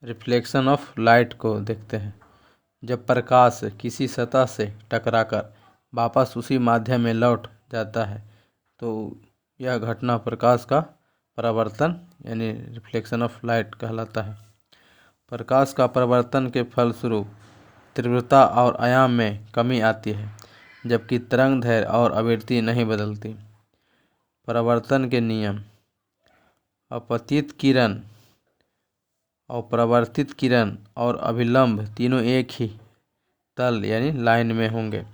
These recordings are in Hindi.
रिफ्लेक्शन ऑफ लाइट को देखते हैं। जब प्रकाश किसी सतह से टकराकर वापस उसी माध्यम में लौट जाता है तो यह घटना प्रकाश का परावर्तन यानी रिफ्लेक्शन ऑफ लाइट कहलाता है। प्रकाश का परावर्तन के फलस्वरूप तीव्रता और आयाम में कमी आती है, जबकि तरंग दैर्घ्य और आवृत्ति नहीं बदलती। परावर्तन के नियम: अपतित किरण और परावर्तित किरण और अभिलंब तीनों एक ही तल यानी लाइन में होंगे।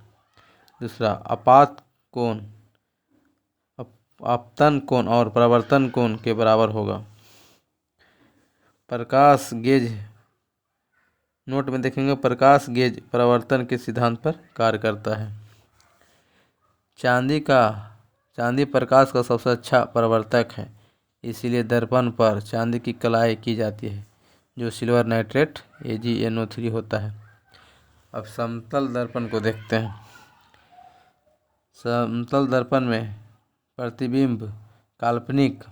दूसरा, आपात कोण आपतन कोण और परावर्तन कोण के बराबर होगा। प्रकाश गेज नोट में देखेंगे, प्रकाश गेज परावर्तन के सिद्धांत पर कार्य करता है। चांदी प्रकाश का सबसे अच्छा परावर्तक है, इसीलिए दर्पण पर चांदी की कलाई की जाती है जो सिल्वर नाइट्रेट AgNO3 होता है। अब समतल दर्पण को देखते हैं। समतल दर्पण में प्रतिबिंब काल्पनिक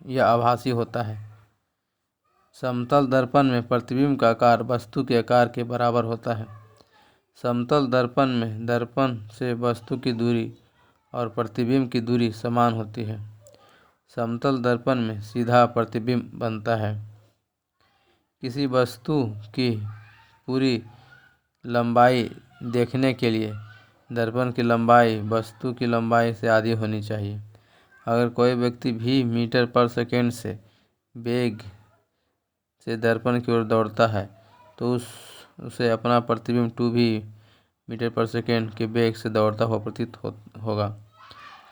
या आभासी होता है। समतल दर्पण में प्रतिबिंब का आकार वस्तु के आकार के बराबर होता है। समतल दर्पण में दर्पण से वस्तु की दूरी और प्रतिबिंब की दूरी समान होती है। समतल दर्पण में सीधा प्रतिबिंब बनता है। किसी वस्तु की पूरी लंबाई देखने के लिए दर्पण की लंबाई वस्तु की लंबाई से आधी होनी चाहिए। अगर कोई व्यक्ति भी मीटर पर सेकेंड से वेग से दर्पण की ओर दौड़ता है तो उसे अपना प्रतिबिंब 2 भी मीटर पर सेकेंड के वेग से दौड़ता हुआ प्रतीत होगा।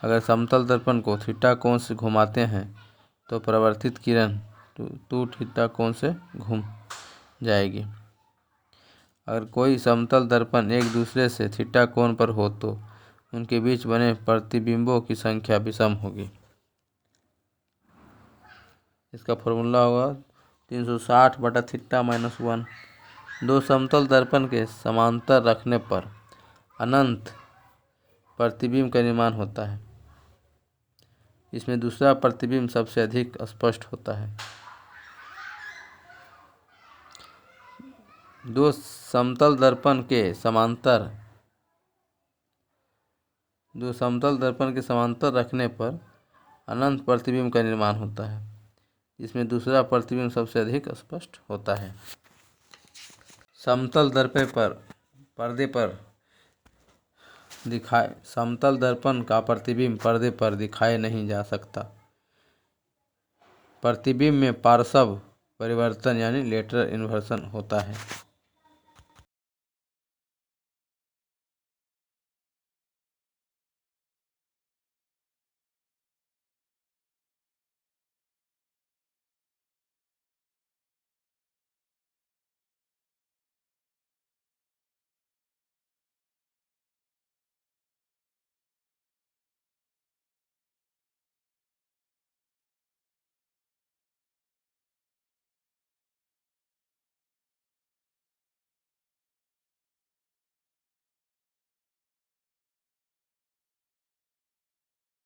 अगर समतल दर्पण को थीटा कोण से घुमाते हैं तो परावर्तित किरण 2 थीटा कोण से घूम जाएगी। अगर कोई समतल दर्पण एक दूसरे से थीटा कोण पर हो तो उनके बीच बने प्रतिबिंबों की संख्या विषम होगी। इसका फॉर्मूला होगा 360/θ-1। दो समतल दर्पण के समांतर रखने पर अनंत प्रतिबिंब का निर्माण होता है। इसमें दूसरा प्रतिबिंब सबसे अधिक स्पष्ट होता है। दो समतल दर्पण के समांतर रखने पर अनंत प्रतिबिंब का निर्माण होता है। इसमें दूसरा प्रतिबिंब सबसे अधिक स्पष्ट होता है। समतल दर्पण का प्रतिबिंब पर्दे पर दिखाए नहीं जा सकता। प्रतिबिंब में पार्श्व परिवर्तन यानी लेटरल इन्वर्सन होता है।